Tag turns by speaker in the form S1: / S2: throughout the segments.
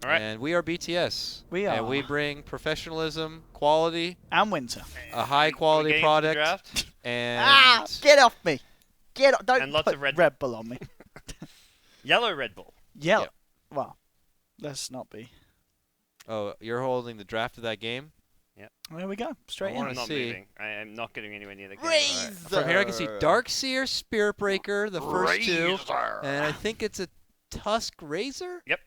S1: All right.
S2: And we are BTS.
S3: We are.
S2: And we bring professionalism, quality,
S3: And winter.
S2: a high
S1: Are we
S2: quality
S1: getting into the
S2: product,
S1: draft?
S2: and
S3: Get off me. Get off. Don't
S1: And lots
S3: put
S1: of Red
S3: Red Bull on me.
S1: Yellow Red Bull.
S3: Yellow.
S2: Yep.
S3: Well, let's not be.
S2: oh, you're holding the draft of that game?
S3: There we go. Straight
S2: I
S3: in.
S2: wanna
S1: I'm not
S2: see.
S1: moving. I am not getting anywhere near the game.
S3: Razor.
S2: From here I can see Darkseer, Spirit Breaker, the first two, and I think it's a Tusk Razor?
S1: Yep.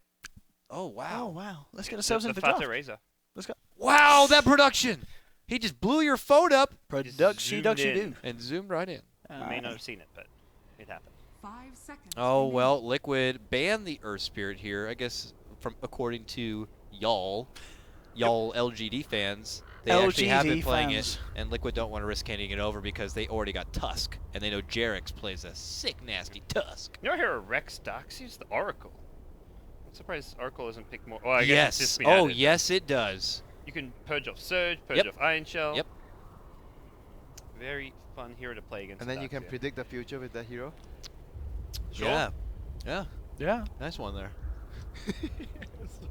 S2: Oh,
S3: Oh,
S2: wow.
S3: wow. Let's get ourselves in
S1: the
S3: for draft.
S1: Fata Razor.
S3: Let's go.
S2: Wow, that production! He just blew your phone up
S3: Production,
S1: zoomed
S3: do.
S1: in.
S2: and zoomed right in.
S1: You may not have seen it, but it happened.
S4: 5 seconds.
S2: Oh,
S4: remaining.
S2: well, Liquid banned the Earth Spirit here, I guess, from according to y'all LGD fans. They actually have been
S3: LGD
S2: playing
S3: fans.
S2: it, and Liquid don't want to risk handing it over because they already got Tusk, and they know Jarex plays a sick, nasty Tusk.
S1: You ever hear of Rex Doxies? The Oracle. I'm surprised Oracle isn't picked more. Oh, I guess it's
S2: Yes.
S1: just been
S2: Oh,
S1: added.
S2: yes, it does.
S1: You can purge off Surge, purge
S2: Yep.
S1: off Iron Shell.
S2: Yep.
S1: Very fun hero to play against.
S5: And then you can
S1: Doxia.
S5: predict the future with that hero.
S1: Sure.
S2: Yeah. Yeah.
S3: Yeah.
S2: Nice one there. Do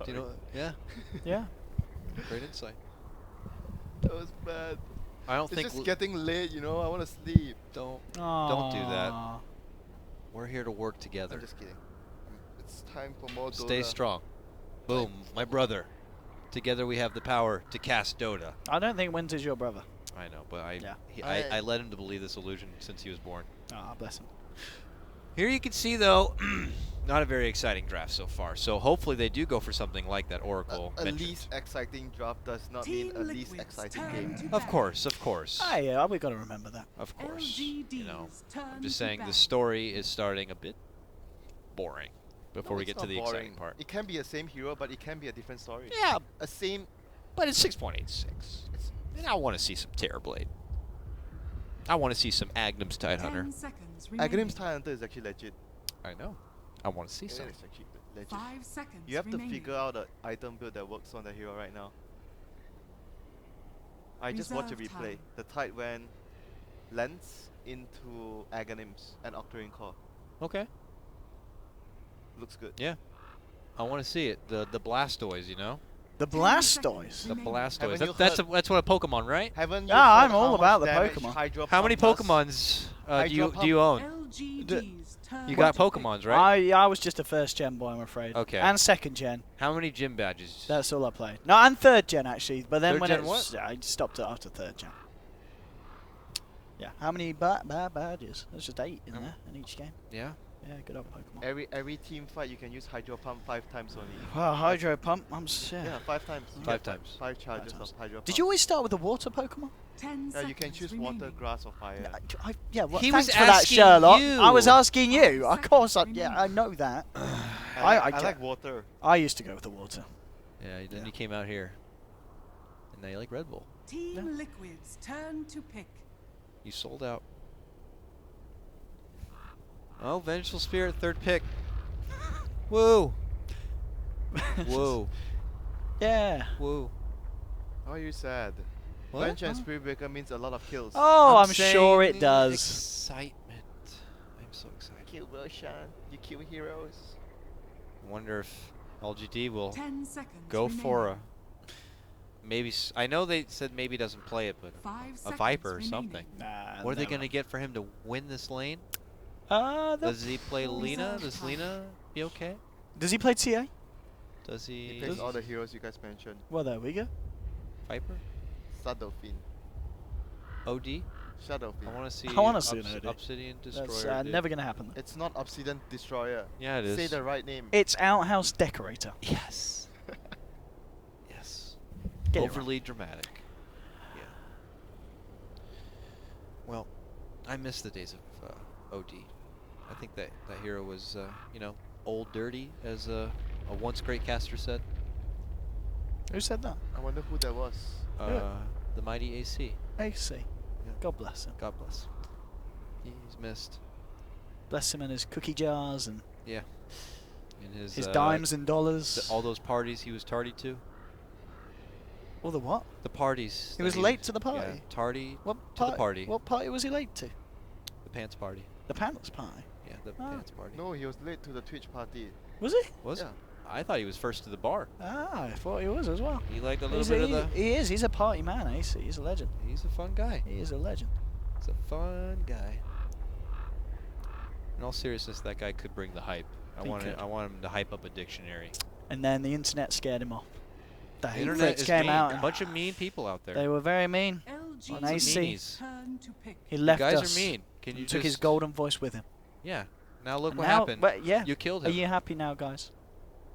S2: you know? Yeah.
S3: Yeah.
S2: Great insight.
S5: That was bad.
S2: I don't
S5: It's
S2: think
S5: just getting late, you know. I want to sleep.
S2: don't do that.
S3: Aw.
S2: We're here to work together.
S5: I'm just kidding. It's time for more
S2: Stay
S5: Dota.
S2: strong. Boom, my brother. Together we have the power to cast Dota.
S3: I don't think Winter's your brother.
S2: I know, but
S3: Yeah.
S2: I led him to believe this illusion since he was born.
S3: Ah, bless him.
S2: Here you can see, though, not a very exciting draft so far. So hopefully they do go for something like that Oracle
S5: A
S2: mentioned.
S5: least exciting draft does not
S4: Team
S5: mean a least
S4: Liquid's
S5: exciting
S4: turn
S5: game.
S4: to
S2: Of course, of course.
S3: Ah, yeah, we've got to remember that.
S2: Of course. You know,
S4: LGD's turn
S2: I'm just
S4: to
S2: saying the
S4: bat.
S2: story is starting a bit boring before
S5: No,
S2: we
S5: it's
S2: get to
S5: not
S2: the
S5: boring.
S2: exciting part.
S5: It can be the same hero, but it can be a different story.
S2: Yeah,
S5: A same.
S2: but it's 6.86. And I want to see some Terrorblade. I want to see some Agnum's Tidehunter.
S4: 10 seconds remaining.
S5: Aghanim's Tidehunter is actually legit.
S2: I know. I want to see
S5: It
S2: some.
S5: is actually legit.
S4: 5 seconds
S5: You have to
S4: remaining.
S5: figure out an item build that works on the hero right now. I just watched a
S4: Reserve
S5: replay.
S4: time.
S5: The Tide went Lens into Aghanims and Octarine Core.
S2: Okay.
S5: Looks good.
S2: Yeah. I want to see it. The Blastoise, you know?
S3: The
S4: 10
S3: Blastoise.
S4: seconds
S2: The
S4: remaining.
S2: Blastoise.
S5: Haven't you
S2: That's
S5: heard-
S2: what a Pokemon, right?
S5: Haven't you
S3: Yeah,
S5: heard
S3: I'm all
S5: how
S3: about
S5: much
S3: the
S5: damage
S3: Pokemon.
S5: Hydro
S2: How many
S5: Pump does?
S2: Pokemons do you
S5: Hydro
S2: own?
S4: LGD's turn
S2: You got
S4: to pick.
S2: Pokemons, right?
S3: I was just a first gen boy, I'm afraid.
S2: Okay.
S3: And second gen.
S2: How many gym badges?
S3: That's all I played. No, and third gen actually. But then
S2: Third
S3: when
S2: gen
S3: it's,
S2: what?
S3: I stopped it after third gen. Yeah. How many badges? There's just 8 in there in each game.
S2: Yeah.
S3: Yeah, good old Pokemon.
S5: Every team fight you can use Hydro Pump 5 times only.
S3: Wow, Hydro Pump.
S5: Yeah, 5 times. You
S2: 5
S5: get
S2: times.
S5: 5 charges
S3: times.
S5: of Hydro Pump.
S3: Did you always start with the water Pokemon?
S4: 10
S5: Yeah, you can choose
S4: seconds
S5: water,
S4: remaining.
S5: grass, or fire.
S3: Yeah, well,
S2: He
S3: thanks
S2: was
S3: for that,
S2: asking
S3: Sherlock.
S2: you.
S3: I was asking you. Of
S4: 5
S3: course,
S4: seconds
S3: yeah, I know that.
S5: I
S3: get-
S5: like water.
S3: I used to go with the water.
S2: Yeah, then
S3: Yeah.
S2: you came out here. And now you like Red Bull.
S4: Team
S3: Yeah.
S4: Liquid's turn to pick.
S2: You sold out. Oh, Vengeful Spirit, third pick. Woo! Woo.
S3: Yeah.
S2: Woo.
S5: Why are you sad?
S2: What?
S5: Venge and Spirit Breaker means a lot of kills.
S3: Oh, I'm sure it
S2: saying
S3: does.
S2: Excitement. I'm so excited.
S5: Kill Roshan. You kill heroes.
S2: Wonder if LGD will
S4: 10 seconds
S2: go for a
S4: remaining.
S2: maybe. I know they said maybe doesn't play it, but
S4: 5
S2: a
S4: seconds
S2: Viper or
S4: remaining.
S2: something.
S3: Nah,
S2: What are they
S3: never.
S2: gonna get for him to win this lane?
S3: Does
S2: Does he play Lena?
S4: Reserve
S2: Does
S4: time.
S2: Lena be okay?
S3: he play TA?
S2: Does
S5: He
S2: he?
S5: plays all the heroes you guys mentioned.
S3: Well, there we go.
S2: Viper?
S5: Shadowfiend.
S2: OD?
S5: Shadowfiend.
S2: I want to see.
S3: I wanna see an OD.
S2: Obsidian Destroyer.
S3: That's
S2: dude.
S3: never going to happen.
S5: It's not Obsidian Destroyer.
S2: Yeah, it is.
S5: Say the right name.
S3: It's Outhouse Decorator.
S2: Yes. Yes.
S3: Get it right.
S2: Overly dramatic. Yeah. Well, I miss the days of OD. I think that hero was, you know, old dirty, as a once great caster said.
S3: Who said that?
S5: I wonder who that was.
S2: The mighty AC.
S3: AC.
S2: Yeah.
S3: God bless him.
S2: God bless. He's missed.
S3: Bless him and his cookie jars and
S2: Yeah. And his
S3: dimes and dollars.
S2: all those parties he was tardy to.
S3: All the what?
S2: The parties.
S3: He
S2: that
S3: was late to the
S2: Yeah,
S3: party.
S2: tardy
S3: What
S2: to the party.
S3: What party was he late to?
S2: The pants party.
S3: The pants party.
S2: Yeah, the
S3: Oh.
S2: pants party.
S5: No, he was late to the Twitch party.
S3: Was he?
S2: Was
S5: Yeah.
S2: I thought he was first to the bar.
S3: Ah, I thought he was as well.
S2: He liked a little
S3: He's
S2: bit of the.
S3: he is. He's a party man, Ace. He's a legend.
S2: He's a fun guy.
S3: He is a legend.
S2: He's a fun guy. In all seriousness, that guy could bring the hype. I
S3: He
S2: want
S3: could.
S2: him to hype up a dictionary.
S3: And then the internet scared him off. The
S2: The
S3: hate
S2: internet
S3: threats
S2: is
S3: came
S2: mean.
S3: out.
S2: A bunch of mean people out there.
S3: They were very mean.
S4: LGD's
S3: On AC.
S2: meanies.
S4: turn to pick.
S3: He
S2: You
S3: left
S2: guys
S3: us.
S2: are mean. Can you
S3: and took his
S2: just-
S3: golden voice with him.
S2: Yeah. Now look
S3: And
S2: what
S3: now-
S2: happened.
S3: but yeah.
S2: You killed
S3: Are
S2: him.
S3: you happy now, guys?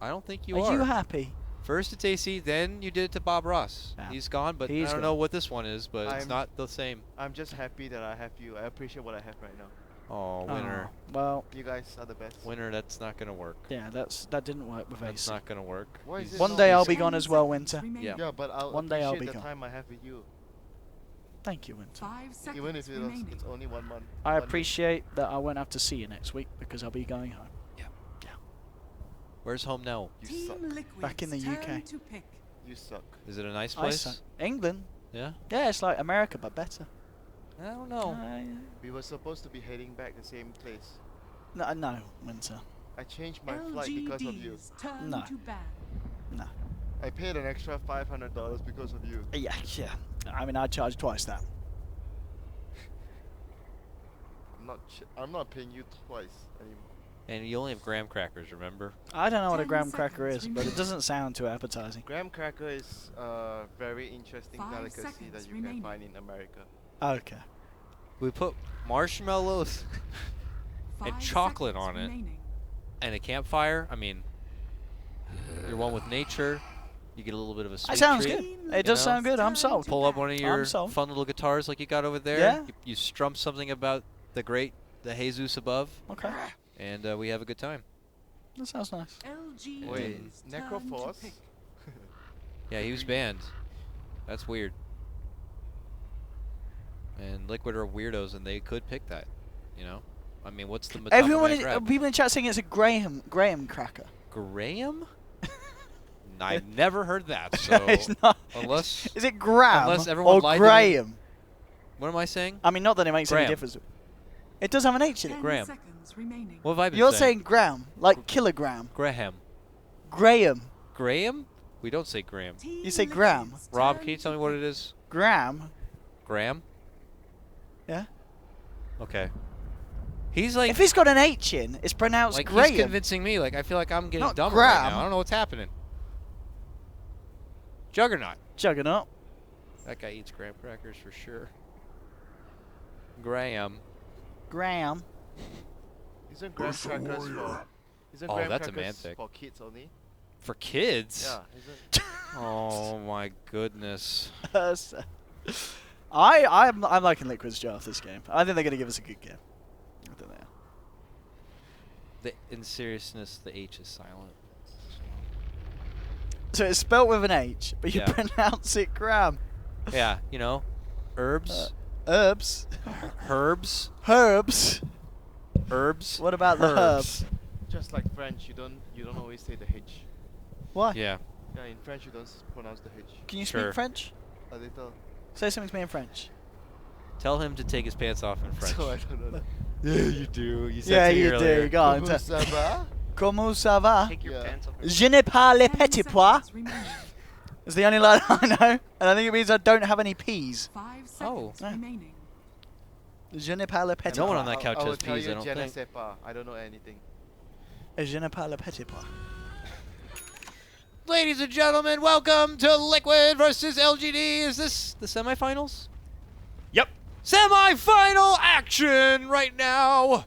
S2: I don't think you
S3: are
S2: are.
S3: you happy?
S2: First it's AC, then you did it to Bob Ross.
S3: Yeah.
S2: He's gone, but
S3: He's
S2: I don't
S3: gone.
S2: know what this one is, but it's
S5: I'm-
S2: not the same.
S5: I'm just happy that I have you. I appreciate what I have right now.
S2: Oh, winner.
S3: Oh, well,
S5: You guys are the best.
S2: Winner, that's not going to work.
S3: yeah, that didn't work with
S2: That's
S3: AC.
S2: not going to work.
S5: Why is
S2: He's-
S5: it
S3: One
S5: not
S3: day I'll
S5: AC?
S3: be gone as well, Winter.
S2: Yeah.
S5: Yeah, but I'll
S3: One day I'll
S5: appreciate
S3: be
S5: the
S3: gone.
S5: time I have with you.
S3: Thank you, Winter.
S4: 5 seconds
S5: Even if
S4: remaining.
S5: it's only 1 month.
S3: I
S5: 1 week.
S3: appreciate that I won't have to see you next week because I'll be going home.
S2: Where's home now?
S5: You suck.
S4: Team Liquid's
S3: Back in the
S4: turn
S3: UK.
S4: to pick.
S5: You suck.
S2: Is it a nice
S3: I
S2: place?
S3: suck. England?
S2: Yeah?
S3: Yeah, it's like America, but better.
S2: I don't know.
S5: We were supposed to be heading back the same place.
S3: No, Winter.
S5: I changed my flight because of you.
S4: LGD's turn
S3: No.
S4: to ban.
S3: No.
S5: I paid an extra $500 because of you.
S3: Yeah. I mean, I charge twice that.
S5: I'm not paying you twice anymore.
S2: And you only have graham crackers, remember?
S3: I don't know what a
S4: 10
S3: graham cracker
S4: seconds
S3: is, but it
S4: remaining.
S3: doesn't sound too appetizing.
S5: Graham cracker is a very interesting
S4: 5
S5: delicacy
S4: seconds
S5: that you
S4: remaining.
S5: can find in America.
S3: Okay.
S2: We put marshmallows and
S4: 5
S2: chocolate
S4: seconds
S2: on it.
S4: remaining.
S2: and a campfire. I mean, you're one with nature. You get a little bit of a sweet
S3: That sounds
S2: treat.
S3: good. It does
S2: know?
S3: sound good. I'm sold.
S2: Pull up one of your
S3: sold.
S2: fun little guitars like you got over there.
S3: Yeah.
S2: You strum something about the Jesus above,
S3: Okay.
S2: and we have a good time.
S3: That sounds nice.
S4: LGD's
S5: Wait,
S4: turn to
S5: Necroforce?
S4: pick.
S2: Yeah, he was banned. That's weird. And Liquid are weirdos, and they could pick that. You know, I mean, what's the
S3: Everyone,
S2: Matama grab?
S3: people in chat saying it's a Graham cracker.
S2: Graham? I've never heard that. So
S3: It's not.
S2: unless
S3: Is it Graham
S2: unless everyone
S3: or
S2: lied to me.
S3: Graham?
S2: what am I saying?
S3: I mean, not that it makes any
S2: Graham.
S3: difference. It does have an H in it.
S4: 10
S2: Graham.
S4: seconds remaining.
S2: What have I been
S3: You're
S2: saying?
S3: saying Graham, like kilogram.
S2: Graham.
S3: Graham.
S2: Graham? We don't say Graham.
S4: Team
S3: You say Graham.
S4: Liquid's
S2: Rob,
S4: turn
S2: can you
S4: to
S2: tell me what
S4: pick.
S2: it is?
S3: Graham.
S2: Graham?
S3: Yeah.
S2: Okay. He's like,
S3: If it's got an H in, it's pronounced
S2: he's
S3: Graham.
S2: convincing me. Like I feel like I'm getting
S3: Not
S2: dumber right
S3: Graham.
S2: now. I don't know what's happening. Juggernaut.
S3: Juggernaut.
S2: That guy eats graham crackers for sure. Graham.
S3: Graham.
S5: Isn't graham crackers for? Isn't
S2: Oh,
S5: graham
S2: that's
S5: crackers
S2: semantic.
S5: for kids only?
S2: For kids?
S5: Yeah, isn't?
S2: Oh my goodness.
S3: I'm liking Liquid's draft this game. I think they're gonna give us a good game. I think they are.
S2: In seriousness, the H is silent.
S3: So it's spelt with an H, but you
S2: Yeah.
S3: pronounce it Graham.
S2: Yeah, you know, herbs,
S3: Herbs.
S2: herbs,
S3: Herbs.
S2: herbs.
S3: What about the
S2: Herbs.
S3: herb?
S5: Just like French, you don't always say the H.
S3: Why?
S2: Yeah.
S5: Yeah, in French you don't pronounce the H.
S3: Can you
S2: Sure.
S3: speak French?
S5: A little.
S3: Say something to me in French.
S2: Tell him to take his pants off in French.
S5: So I don't know. That.
S2: Yeah, you do. You said
S3: Yeah,
S2: to me
S3: you
S2: earlier.
S3: do. Go on.
S5: Comment ça va?
S3: Comment ça va?
S1: Take your
S5: Yeah.
S1: pants off.
S3: Je n'ai pas les
S4: 10
S3: petits pois.
S4: seconds remaining.
S3: It's the only line I know, and I think it means I don't have any peas.
S4: 5
S2: Oh.
S4: seconds
S3: Yeah.
S4: remaining.
S3: Je n'ai pas les petits
S2: No one
S3: pois.
S2: on that couch
S5: I will
S2: has
S5: tell
S2: peas,
S5: you,
S2: I don't
S5: je ne
S2: think.
S5: sais pas. I don't know anything.
S3: Je n'ai pas les petits pois.
S2: Ladies and gentlemen, welcome to Liquid versus LGD. Is this the semifinals?
S1: Yep.
S2: Semifinal action right now.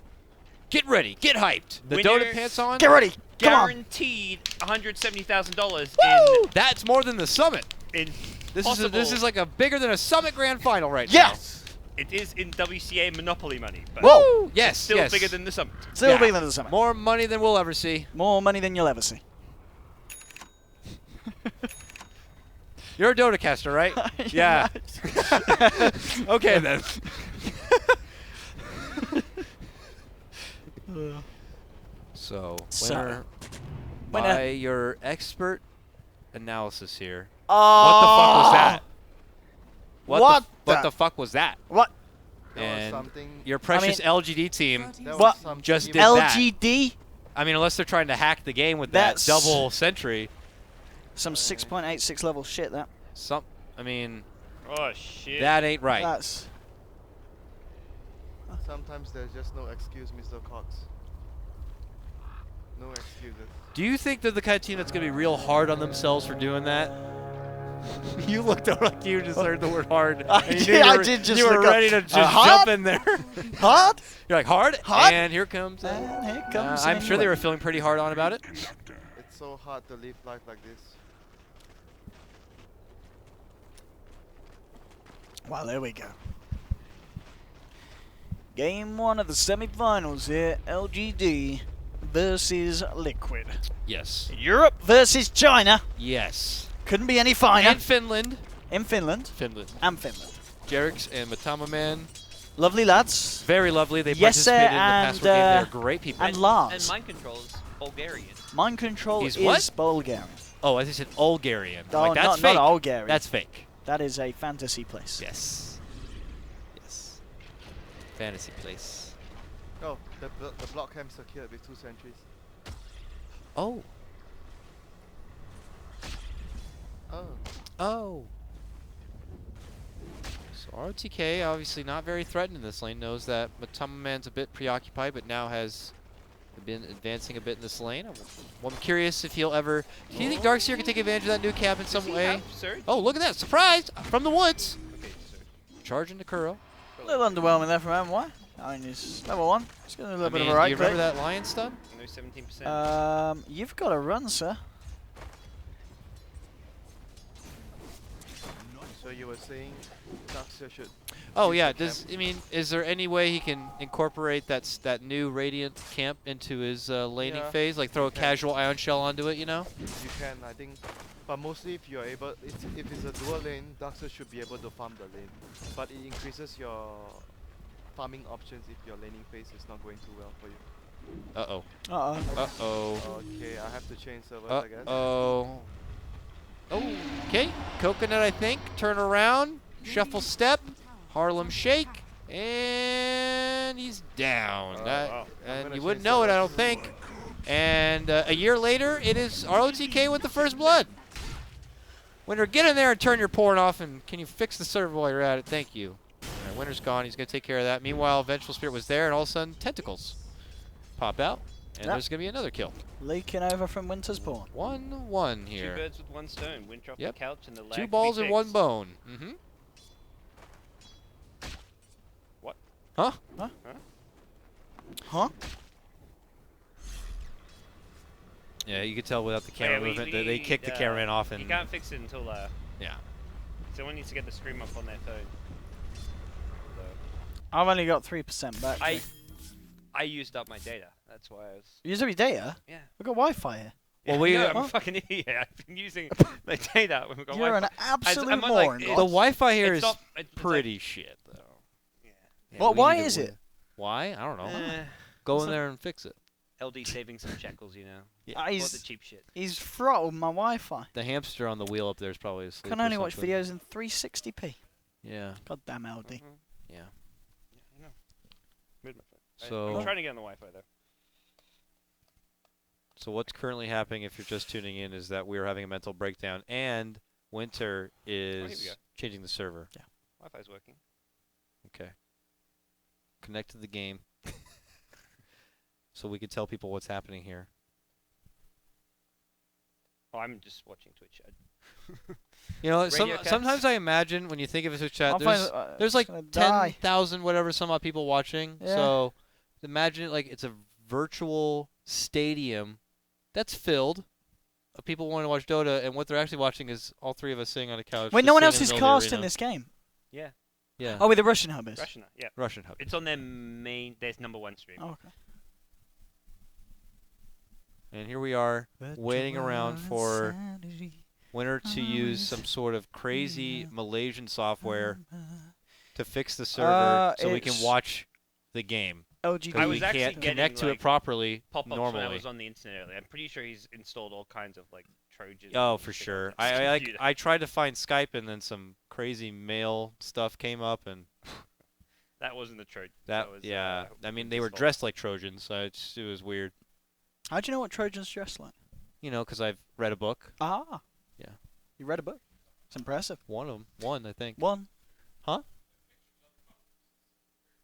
S2: Get ready. Get hyped. The
S1: Winner-
S2: Dota pants on.
S3: Get ready. Come on.
S1: Guaranteed $170,000
S3: Woo!
S2: That's more than the summit.
S1: in
S2: This
S1: possible.
S2: is like a bigger than a summit grand final right
S3: Yes.
S1: It is in WCA Monopoly money, but
S2: now.
S3: Whoa.
S2: Woo! Yes.
S1: still
S2: yes.
S1: bigger than the summit.
S3: Still
S2: Yeah.
S3: bigger than the summer.
S2: More money than we'll ever see.
S3: More money than you'll ever see.
S2: You're a Dota caster, right? Yeah. Okay then. So,
S3: So,
S2: winner,
S3: winner.
S2: by your expert analysis here.
S3: Oh.
S2: What the fuck was that?
S3: What
S2: What
S3: the-
S2: the fuck was that?
S3: What?
S5: That was
S2: And
S5: something.
S2: your precious LGD team.
S4: 30
S5: That
S3: What?
S5: was some
S2: Just
S5: team-
S2: did that.
S3: LGD?
S2: I mean, unless they're trying to hack the game with
S3: That's-
S2: that double sentry.
S3: Some 6.86 level shit, that.
S2: I mean,
S1: Oh shit.
S2: that ain't right.
S3: That's...
S5: Sometimes there's just no excuse, Mr. Cox. No excuses.
S2: Do you think they're the kind of team that's going to be real hard on themselves for doing that? You looked up like you just heard the word hard.
S3: I
S2: and you
S3: did-
S2: knew
S3: I
S2: you were-
S3: did just
S2: You were
S3: look up,
S2: ready to just
S3: hard?
S2: jump in there.
S3: Hard?
S2: You're like, hard?
S3: Hard?
S2: And here comes it.
S3: And here comes
S2: I'm sure they
S3: anyway.
S2: were feeling pretty hard on about it.
S5: It's so hard to live life like this.
S3: Well, there we go. Game 1 of the semi-finals here. LGD versus Liquid.
S2: Yes.
S3: Europe versus China.
S2: Yes.
S3: Couldn't be any finer.
S2: And Finland.
S3: In Finland.
S2: Finland.
S3: And Finland.
S2: Jerix and Matama Man.
S3: Lovely lads.
S2: Very lovely. They
S3: Yes, sir,
S2: participated in the
S3: and,
S2: password game. They're great people.
S3: and Lars.
S6: And mind control is Bulgarian.
S3: Mind control
S2: He's
S3: is
S2: what?
S3: Bulgarian.
S2: Oh, I just said Bulgarian.
S3: Oh,
S2: Like, that's
S3: not
S2: fake.
S3: Bulgarian.
S2: That's fake.
S3: That is a fantasy place.
S2: Yes. Yes. Fantasy place.
S5: Oh, the block camp secured with 2 sentries.
S2: Oh.
S5: Oh.
S2: Oh. So ROTK, obviously not very threatened in this lane, knows that Matama Man's a bit preoccupied, but now has been advancing a bit in this lane. I'm curious if he'll ever... Do you think Darkseer can take advantage of that new cap in some way? Oh, look at that. Surprise! From the woods.
S1: Okay, so
S2: Charging to Kuro.
S3: A little underwhelming there from MY. I mean, he's level 1. He's getting a little bit of a
S2: do
S3: right
S2: you remember
S3: click.
S2: that lion stun?
S1: no 17%.
S3: You've got to run, sir.
S5: So you were saying Darkseer should...
S2: Oh
S5: use
S2: yeah.
S5: the
S2: Does
S5: camp?
S2: I mean, is there any way he can incorporate that new Radiant camp into his laning
S5: Yeah,
S2: phase? Like throw a
S5: you can.
S2: casual Ion Shell onto it, you know?
S5: You can, I think. But mostly if you're able... if it's a dual lane, Darkseer should be able to farm the lane. But it increases your farming options if your laning phase is not going too well for you.
S2: Uh-oh.
S3: Uh-oh.
S2: Uh-oh.
S5: Okay, I have to change servers, I guess.
S2: Uh-oh. Oh, okay. Coconut, I think. Turn around. Shuffle step. Harlem shake. And he's down.
S1: Oh,
S2: That-
S1: wow.
S5: I'm
S2: And
S5: gonna
S2: you wouldn't
S5: change
S2: know it, I don't
S5: servers.
S2: think. And a year later, it is ROTK with the first blood. Winner, get in there and turn your porn off, and can you fix the server while you're at it? Thank you. All right, Winner's gone. He's going to take care of that. Meanwhile, Vengeful Spirit was there, and all of a sudden, tentacles pop out, and
S3: Yep.
S2: there's going to be another kill.
S3: Leaking over from Winter's Pawn.
S2: 1-1
S1: Two
S2: here.
S1: birds with one stone. Winter off
S2: Yep.
S1: the couch and the lag.
S2: 2
S1: to be
S2: balls and 1
S1: fixed.
S2: bone. Mm-hmm.
S1: What?
S2: Huh?
S3: Huh?
S2: Yeah, you could tell without the
S1: Oh,
S2: camera
S1: yeah, we
S2: movement. They kicked the
S1: need,
S2: cameraman off, and
S1: You can't fix it until
S2: yeah.
S1: someone needs to get the screen up on their phone. So
S3: I've only got 3% back.
S6: I used up my data. That's why I was.
S3: You use every data?
S6: Yeah.
S3: We've got Wi-Fi here.
S2: Well,
S1: yeah,
S2: we-
S1: no, I'm
S3: Huh?
S1: a fucking idiot. I've been using my data when we got
S3: You're
S1: Wi-Fi.
S3: an absolute
S1: I'm on, like,
S3: moron.
S1: it's-
S2: The
S3: Boss.
S2: Wi-Fi here
S1: It's
S2: is
S1: not- it's like-
S2: pretty shit, though.
S1: Yeah.
S2: Yeah,
S3: Well,
S2: we
S3: why
S2: need to
S3: is
S2: win.
S3: it?
S2: Why? I don't know.
S6: Eh,
S2: Go
S3: What's
S2: in
S3: that?
S2: there and fix it.
S6: LD saving some shekels, you know.
S2: Yeah.
S6: Or
S3: He's,
S6: the cheap shit.
S3: he's throttled my Wi-Fi.
S2: The hamster on the wheel up there is probably asleep.
S3: Can
S2: or
S3: only watch
S2: something.
S3: videos in 360p.
S2: Yeah,
S3: God damn LD.
S1: Mhm.
S2: yeah.
S1: Yeah, I know. Moved my phone.
S2: So-
S1: I'm trying to get on the Wi-Fi though.
S2: So what's currently happening, if you're just tuning in, is that we are having a mental breakdown, and Winter
S1: here we
S2: is
S1: go.
S2: changing the server.
S1: Wi-Fi's working.
S2: Okay. Connect to the game. So we can tell people what's happening here.
S1: Oh, I'm just watching Twitch.
S2: You know,
S6: Radio cats.
S2: sometimes I imagine when you think of a Twitch chat,
S3: I'll
S2: there's
S3: find-
S2: there's
S3: it's
S2: like
S3: gonna die.
S2: 10,000 whatever some odd people watching.
S3: Yeah.
S2: So imagine it like it's a virtual stadium that's filled of people wanting to watch Dota, and what they're actually watching is all 3 of us sitting on a couch.
S3: Wait,
S2: just
S3: no one
S2: sitting
S3: else
S2: in
S3: is
S2: the middle of the
S3: cast in
S2: arena.
S3: this game.
S1: Yeah.
S2: Yeah.
S3: Oh, with the Russian hub is.
S1: Russian, yeah.
S2: Russian hub.
S1: It's on their main. Their #1 stream.
S3: Oh, okay.
S2: And here we are waiting around for Winter to use some sort of crazy Malaysian software to fix the server so we can
S3: it's
S2: watch the game.
S3: LGD.
S1: I
S2: Because
S1: was
S2: we
S1: actually
S2: can't
S1: getting,
S2: connect to it
S1: like,
S2: properly
S1: Pop-ups when I
S2: normally.
S1: was on the internet earlier. I'm pretty sure he's installed all kinds of like Trojans.
S2: Oh,
S1: and
S2: for
S1: shit
S2: sure.
S1: on his
S2: I
S1: computer.
S2: tried to find Skype, and then some crazy mail stuff came up, and
S1: That wasn't the Trojan.
S2: that
S1: was,
S2: yeah. I mean, they were
S1: Winter's fault.
S2: dressed like Trojans, so it was weird.
S3: How do you know what Trojans dress like?
S2: You know, because I've read a book.
S3: Ah.
S2: Yeah.
S3: You read a book? It's impressive.
S2: One of them. One, I think.
S3: One.
S2: Huh?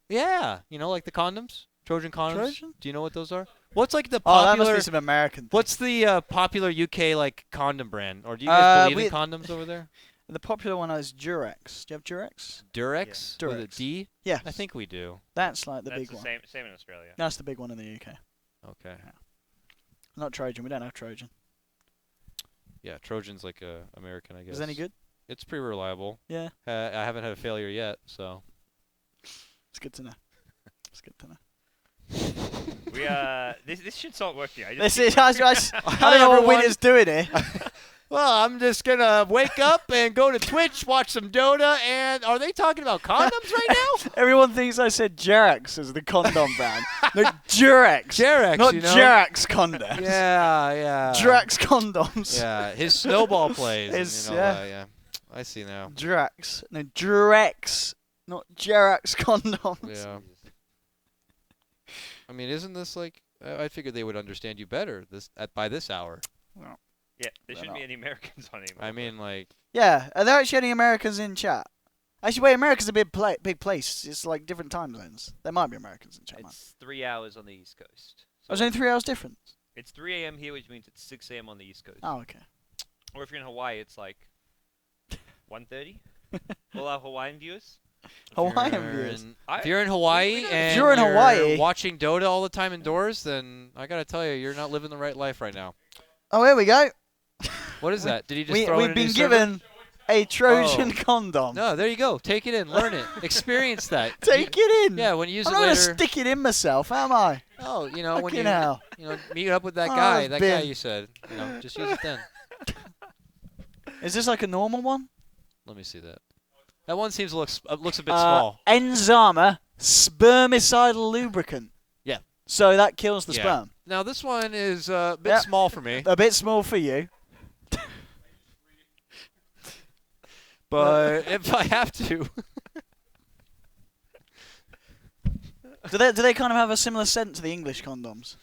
S2: Yeah. You know, like the condoms? Trojan condoms?
S3: Trojan?
S2: Do you know what those are? What's like the
S3: Oh, that must
S2: popular...
S3: be some American thing.
S2: What's the popular UK like condom brand? Or do you guys believe in
S3: we-
S2: condoms over there?
S3: The popular one is Durex. Do you have Durex?
S2: Durex?
S3: Yeah.
S2: With a
S3: Durex.
S2: D?
S3: Yeah.
S2: I think we do.
S3: That's like the
S1: That's
S3: big
S1: the
S3: one.
S1: same in Australia.
S3: That's the big one in the UK.
S2: Okay.
S3: Not Trojan. We don't have Trojan.
S2: Yeah, Trojan's like American, I guess.
S3: Is it any good?
S2: It's pretty reliable.
S3: Yeah.
S2: I haven't had a failure yet, so.
S3: It's good to know. It's good to know.
S1: We this should start working. I
S3: This
S1: just
S3: is. I don't know what Winter's doing here.
S2: Well, I'm just gonna wake up and go to Twitch, watch some Dota, and are they talking about condoms right now?
S3: Everyone thinks I said Durex as the condom brand. No, Durex.
S2: Durex,
S3: Not
S2: you know?
S3: Durex condoms.
S2: Yeah.
S3: Durex condoms.
S2: Yeah, his snowball plays. and,
S3: His-
S2: you know,
S3: yeah.
S2: yeah. I see now.
S3: Durex. No, Durex. Not Durex condoms.
S2: Yeah. I mean, isn't this like? I figured they would understand you better by this hour.
S1: yeah, there shouldn't be any Americans on anymore.
S2: I mean, like,
S3: Yeah. Are there actually any Americans in chat? Actually, wait, America's a big place. It's like different time zones. There might be Americans in chat. man.
S6: It's 3 hours on the East Coast.
S3: Oh, it's only 3 hours difference.
S6: It's 3 a.m. here, which means it's 6 a.m. on the East Coast.
S3: Oh, okay.
S6: Or if you're in Hawaii, it's like 1:30. All our Hawaiian viewers.
S3: Hawaiian
S2: you're
S3: viewers.
S2: in-
S6: I-
S2: if you're in Hawaii
S6: If
S2: and
S3: you're in Hawaii-
S2: watching Dota all the time indoors, then I gotta tell you, you're not living the right life right now.
S3: Oh, here we go.
S2: What is that? Did he just throw in
S3: We've
S2: a
S3: been
S2: new server?
S3: given a Trojan
S2: Oh.
S3: condom.
S2: No, there you go. Take it in, learn it, experience that.
S3: Take it in.
S2: Yeah, when you use
S3: I'm
S2: it
S3: not
S2: later.
S3: gonna stick it in myself, am I?
S2: Oh, you know, when
S3: Fucking
S2: you
S3: hell.
S2: meet up with that
S3: Oh,
S2: guy,
S3: I've
S2: that guy
S3: been-
S2: you said, just use it then.
S3: Is this like a normal one?
S2: Let me see that. That one seems looks a bit small.
S3: Enzama spermicidal lubricant.
S2: Yeah.
S3: So that kills the
S2: Yeah.
S3: sperm.
S2: Now this one is a bit
S3: Yeah.
S2: small for me,
S3: A bit small for you.
S2: but if I have to,
S3: Do they kind of have a similar scent to the English condoms?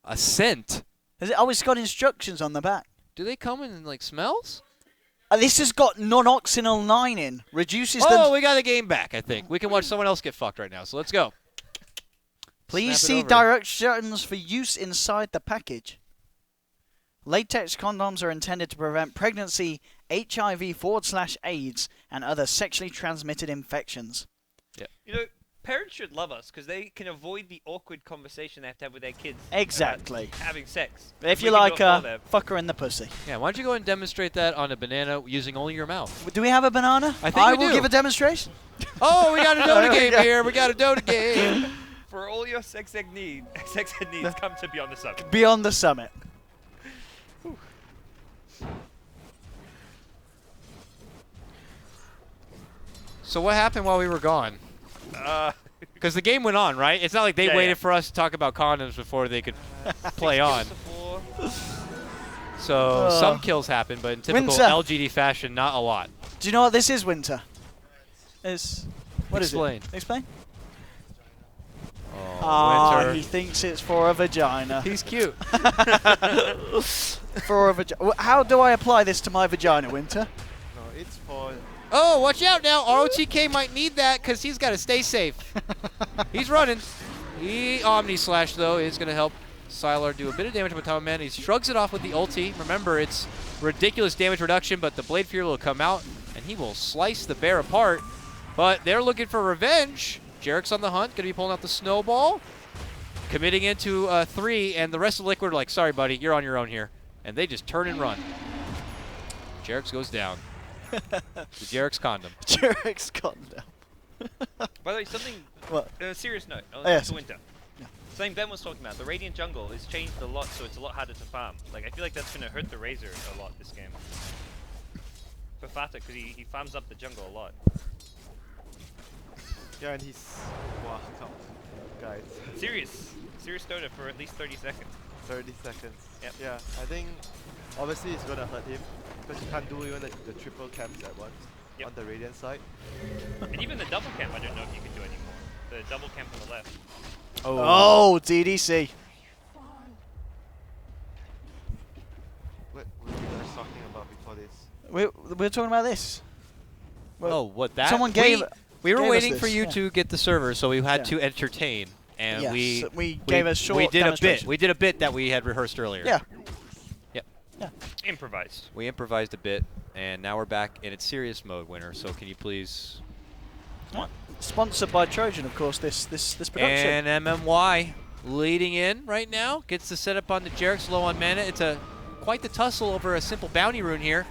S2: a scent.
S3: Oh, it's got instructions on the back.
S2: Do they come in like smells?
S3: This has got non-oxynol 9 in. Reduces
S2: Oh,
S3: the...
S2: we got the game back. I think we can watch someone else get fucked right now. So let's go.
S3: Please
S2: Snap it
S3: see
S2: over.
S3: directions for use inside the package. Latex condoms are intended to prevent pregnancy, HIV/AIDS, and other sexually transmitted infections.
S6: You know, parents should love us because they can avoid the awkward conversation they have to have with their kids.
S3: Exactly.
S6: About having sex.
S3: If
S6: We
S3: you
S6: can do
S3: like
S6: it for
S3: a
S6: them.
S3: fucker in the pussy.
S2: Yeah, why don't you go and demonstrate that on a banana using only your mouth?
S3: Do we have a banana?
S2: I think we
S3: will
S2: do.
S3: give a demonstration.
S2: Oh, we got a Dota game here. We got a Dota game.
S6: For all your sex ed needs, come to Beyond the Summit.
S3: Beyond the summit.
S2: So what happened while we were gone? Because the game went on, right? It's not like they
S1: Yeah,
S2: waited
S1: yeah.
S2: for us to talk about condoms before they could play on. So
S3: Ugh.
S2: some kills happened, but in typical
S3: Winter.
S2: LGD fashion, not a lot.
S3: Do you know what this is, Winter? It's... What is
S2: Explain.
S3: it? Explain.
S2: Oh,
S3: Ah,
S2: Winter.
S3: he thinks it's for a vagina.
S2: He's cute.
S3: For a vagina. How do I apply this to my vagina, Winter?
S5: No, it's for
S2: Oh, watch out now. ROTK might need that because he's got to stay safe. He's running. Omni Slash, though, is going to help Sylar do a bit of damage with Tom Man. He shrugs it off with the ulti. Remember, it's ridiculous damage reduction, but the Blade Fury will come out, and he will slice the bear apart. But they're looking for revenge. Jarek's on the hunt, going to be pulling out the snowball, committing into 3, and the rest of Liquid are like, sorry, buddy, you're on your own here. And they just turn and run. Jarek's goes down. The Jarek's condom.
S3: Jarek's condom.
S6: By the way, something
S3: What?
S6: on a serious note, on
S3: Yes.
S6: the winter.
S3: Yeah.
S6: Something Ben was talking about, the Radiant jungle has changed a lot, so it's a lot harder to farm. Like, I feel like that's going to hurt the Razor a lot this game. For Fata, because he farms up the jungle a lot.
S5: yeah, and he's wow, come, guys,
S6: Serious Dota for at least 30 seconds.
S5: 30 seconds.
S6: Yep.
S5: Yeah, I think obviously it's gonna hurt him because you can't do even the triple camps at once
S6: Yep.
S5: on the Radiant side.
S6: And even the double camp, I don't know if you can do anymore. The double camp on the left.
S3: Oh, DDC.
S5: talking about before this.
S3: We're talking about this. Well,
S2: Oh, what that?
S3: someone gave.
S2: We were
S3: gave us
S2: waiting for
S3: this,
S2: you
S3: yeah.
S2: to get the server, so we had
S3: Yeah.
S2: to entertain, and
S3: Yes,
S2: we
S3: gave a short
S2: we did a bit.
S3: demonstration.
S2: We did a bit that we had rehearsed earlier.
S3: Yeah.
S2: Yep.
S3: Yeah.
S6: Improvised.
S2: We improvised a bit, and now we're back in its serious mode, Winner. So can you please? Come on.
S3: Sponsored by Trojan, of course. This production.
S2: And MMY leading in right now. Gets the setup on the Jerick's low on mana. It's quite the tussle over a simple bounty rune here.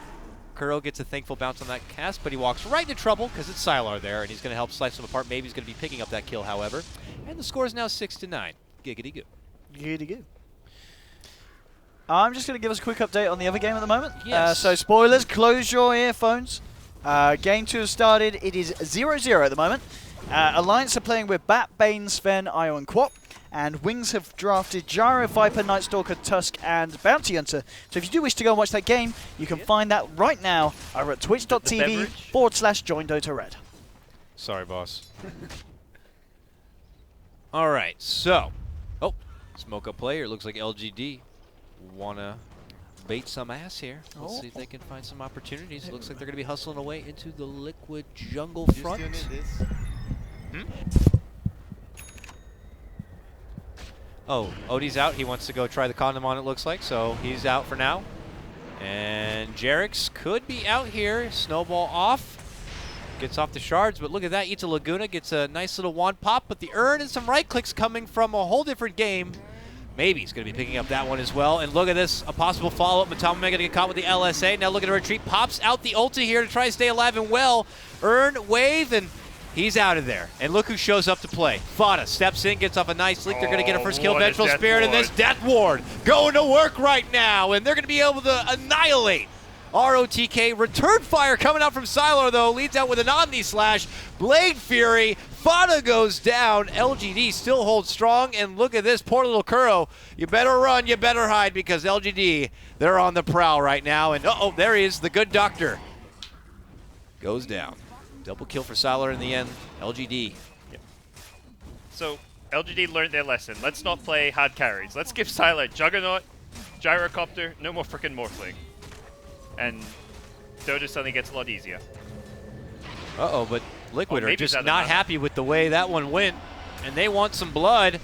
S2: Kuro gets a thankful bounce on that cast, but he walks right into trouble because it's Sylar there, and he's going to help slice him apart. Maybe he's going to be picking up that kill, however. And the score is now 6-9. Giggity goo.
S3: Giggity goo. I'm just going to give us a quick update on the other game at the moment.
S2: Yes.
S3: So spoilers, close your earphones. Game 2 has started. It is 0-0 at the moment. Alliance are playing with Bat, Bane, Sven, Io, and Quap. And Wings have drafted Gyro, Viper, Night Stalker, Tusk, and Bounty Hunter. So if you do wish to go and watch that game, you can find that right now over at twitch.tv/joinDotaRed.
S2: Sorry, boss. All right, so. Oh, smoke up player. Looks like LGD want to bait some ass here. Let's see if they can find some opportunities. Looks like they're going to be hustling away into the liquid jungle
S5: You
S2: front.
S5: still need this?
S2: Oh, Odie's out. He wants to go try the condom on, it looks like, so he's out for now. And Jerick's could be out here. Snowball off. Gets off the shards, but look at that. Eats a Laguna, gets a nice little wand pop, but the urn and some right clicks coming from a whole different game. Maybe he's going to be picking up that one as well. And look at this, a possible follow-up. Matama going to get caught with the LSA. Now look at a retreat. Pops out the ulti here to try to stay alive and well. Urn, wave, and he's out of there. And look who shows up to play. Fada steps in, gets off a nice leak. They're going to get a first kill.
S1: what is
S2: Vengeful
S1: Death
S2: Spirit and
S1: Ward?
S2: this Death Ward going to work right now. And they're going to be able to annihilate ROTK. Return fire coming out from Sylar, though. Leads out with an Omni Slash. Blade Fury. Fada goes down. LGD still holds strong. And look at this poor little Kuro. You better run, you better hide, because LGD, they're on the prowl right now. And uh-oh, there he is, the good doctor. Goes down. Double kill for Sylar in the end. LGD.
S6: So LGD learned their lesson. Let's not play hard carries. Let's give Sylar Juggernaut, Gyrocopter, no more frickin' Morphling. And Dota suddenly gets a lot easier.
S2: Uh-oh, but Liquid
S6: Oh,
S2: are
S6: maybe
S2: just
S6: it's out of
S2: not
S6: mana.
S2: happy with the way that one went. And they want some blood.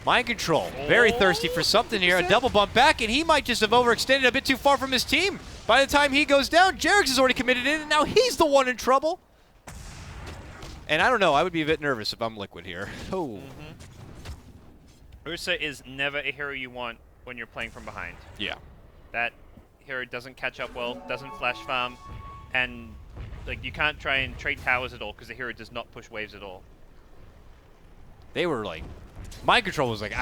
S2: Mind control. Very thirsty for something here. A double bump back, and he might just have overextended a bit too far from his team. By the time he goes down, Jerick's is already committed in, and now he's the one in trouble. And I don't know, I would be a bit nervous if I'm Liquid here. Oh.
S6: Ursa is never a hero you want when you're playing from behind.
S2: Yeah.
S6: That hero doesn't catch up well, doesn't flash farm, and like you can't try and trade towers at all because the hero does not push waves at all.
S2: They were like, Mind control was like,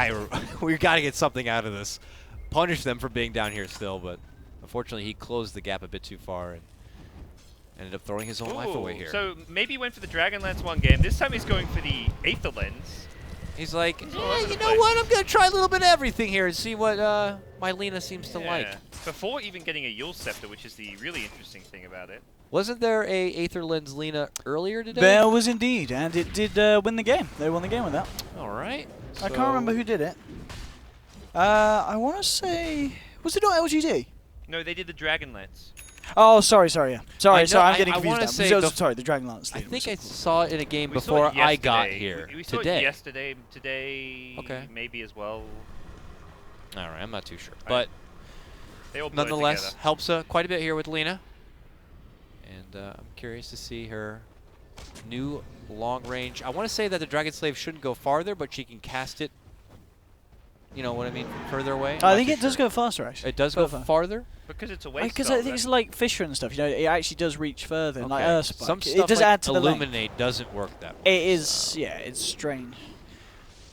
S2: we got to get something out of this. Punish them for being down here still, but unfortunately he closed the gap a bit too far and ended up throwing his own life away here.
S6: So maybe he went for the Dragon Lance one game. This time he's going for the Aether Lens.
S2: He's like,
S6: all
S2: yeah,
S6: over
S2: you
S6: the
S2: know
S6: place.
S2: what? I'm going to try a little bit of everything here and see what my Lena seems to like.
S6: Before even getting a Yule Scepter, which is the really interesting thing about it.
S2: Wasn't there a Aether Lens Lena earlier today?
S3: There was indeed, and it did win the game. They won the game with that.
S2: All right.
S3: I can't remember who did it. I want to say, was it not LGD?
S6: No, they did the Dragon Lance.
S3: Oh, sorry, yeah. Sorry, I'm getting
S2: I
S3: confused
S2: wanna
S3: now.
S2: say
S3: Sorry, the Dragon Lance.
S2: I
S3: thing
S2: think
S3: was-
S2: I saw it in a game
S6: We saw
S2: before
S6: it
S2: I got
S6: yesterday.
S2: here.
S6: We saw
S2: today.
S6: it yesterday, today,
S2: Okay.
S6: maybe as well.
S2: All right, I'm not too sure.
S6: Right.
S2: But
S6: They all blur
S2: nonetheless,
S6: together.
S2: helps quite a bit here with Lena. And I'm curious to see her new long range. I want to say that the Dragon Slave shouldn't go farther, but she can cast it, you know what I mean, from further away.
S3: I think it does go faster, actually.
S2: It does go
S3: Further.
S2: farther?
S6: Because it's a waste
S3: Because
S6: spell,
S3: I think it's like Fisher and stuff. You know, it actually does reach further, like
S2: Okay.
S3: Earthspike.
S2: Some
S3: It
S2: stuff
S3: does
S2: like
S3: add to the length.
S2: Illuminate doesn't work that way.
S3: It is, yeah, it's strange.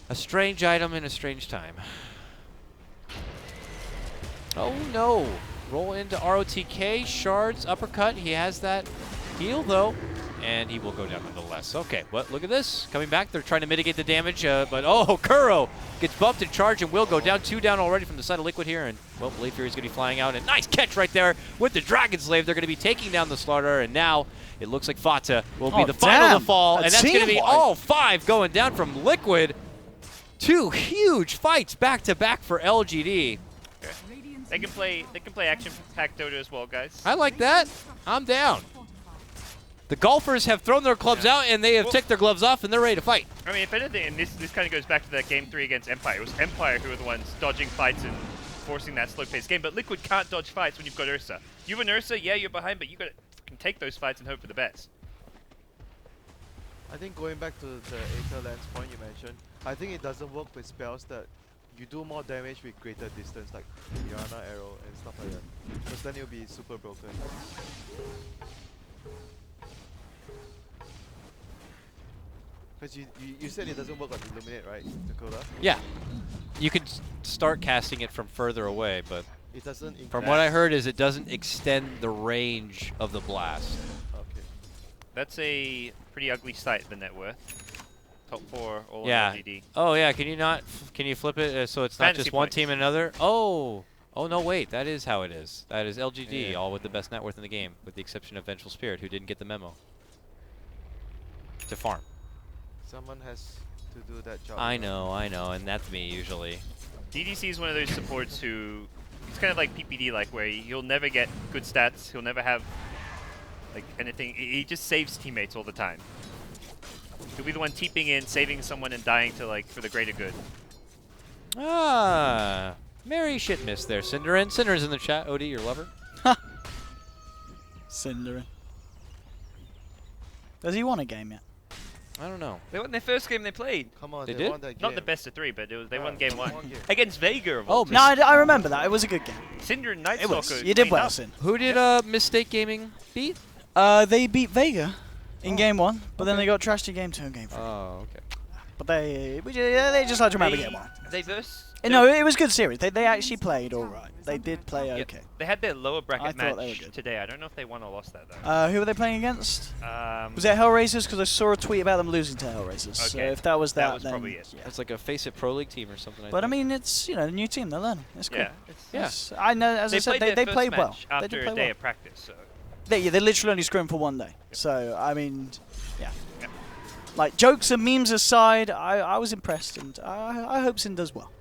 S2: A strange item in a strange time. Oh no. Roll into ROTK, shards, uppercut. He has that heal though. And he will go down nonetheless. Okay, well, look at this. Coming back, they're trying to mitigate the damage. But oh, Kuro gets bumped and charged and will go down. 2 down already from the side of Liquid here. And, well, Blade Fury is going to be flying out. And nice catch right there with the Dragon Slave. They're going to be taking down the Slaughter. And now it looks like Fata will be
S3: Oh,
S2: the final
S3: damn.
S2: to fall.
S3: A
S2: And that's going to be
S3: team-wipe.
S2: all 5 going down from Liquid. 2 huge fights back-to-back for LGD.
S6: They can play action-packed Dota as well, guys.
S2: I like that. I'm down. The golfers have thrown their clubs out, and they have taken their gloves off, and they're ready to fight.
S6: I mean, if anything, and this kind of goes back to that Game 3 against Empire. It was Empire who were the ones dodging fights and forcing that slow-paced game, but Liquid can't dodge fights when you've got Ursa. You have an Ursa, yeah, you're behind, but you got to fucking take those fights and hope for the best.
S5: I think going back to the Aether Lens point you mentioned, I think it doesn't work with spells that you do more damage with greater distance, like Mirana Arrow and stuff like that. Because then it'll be super broken. Because you said it doesn't work on Illuminate, right, Dakota?
S2: Yeah. You can start casting it from further away, but
S5: It doesn't
S2: from what I heard is it doesn't extend the range of the blast.
S5: Okay.
S6: That's a pretty ugly sight, the net worth. Top 4 all
S2: Yeah.
S6: on LGD.
S2: Oh yeah, can you flip it so it's not
S6: Fantasy
S2: just one
S6: points.
S2: team and another? Oh no, wait, that is how it is. That is LGD,
S5: Yeah.
S2: all with the best net worth in the game, with the exception of Vengeful Spirit, who didn't get the memo. To farm.
S5: Someone has to do that job.
S2: I know, and that's me usually.
S6: DDC is one of those supports who, it's kind of like PPD, like where he'll never get good stats, he'll never have like anything, he just saves teammates all the time. He'll be the one teeping in, saving someone and dying to like, for the greater good.
S2: Ah, merry shit miss there, Cinderin. Cinderin's in the chat, Odie, your lover.
S3: Cinderin. Does he want a game yet?
S2: I don't know.
S6: They won their first game they played.
S5: Come on,
S2: They
S5: they
S2: did?
S5: won that game.
S6: Not the best of 3, but they won game 1.
S5: One game.
S6: Against Vega of
S2: Oh,
S6: all teams.
S3: No, I remember that. It was a good game.
S6: Cinder and Night
S3: It was.
S6: Stalker
S3: You did
S6: cleaned
S3: well,
S6: up.
S3: Sin.
S2: Who did Mistake Gaming beat?
S3: They beat Vega in game 1, but then they got trashed in game 2 and game 3.
S2: Oh, okay.
S3: But they just had to remember game 1.
S6: They verse.
S3: No, it was a good series. They actually played all right. They did play
S6: Yeah,
S3: okay.
S6: They had their lower
S3: I
S6: bracket
S3: thought they were
S6: match
S3: good.
S6: today. I don't know if they won or lost that though.
S3: Who were they playing against?
S6: Um,
S3: Was it Hellraisers? Because I saw a tweet about them losing to Hellraisers. So
S6: Okay.
S3: if that was
S6: That
S3: that,
S6: was
S3: then
S6: probably it.
S3: yeah.
S2: It's like a Face It Pro League team or something.
S3: But I
S2: think.
S3: mean, it's a new team. They're learning. It's cool.
S6: yeah.
S2: Yeah.
S3: It's- I know. As I said,
S6: played their
S3: they
S6: first
S3: played well.
S6: match
S3: They
S6: after
S3: did
S6: a
S3: play
S6: day
S3: well.
S6: of practice. So
S3: They literally only scrimmed for one day. So I mean, yeah.
S6: Yeah.
S3: Like jokes and memes aside, I was impressed, and I hope Sin does well.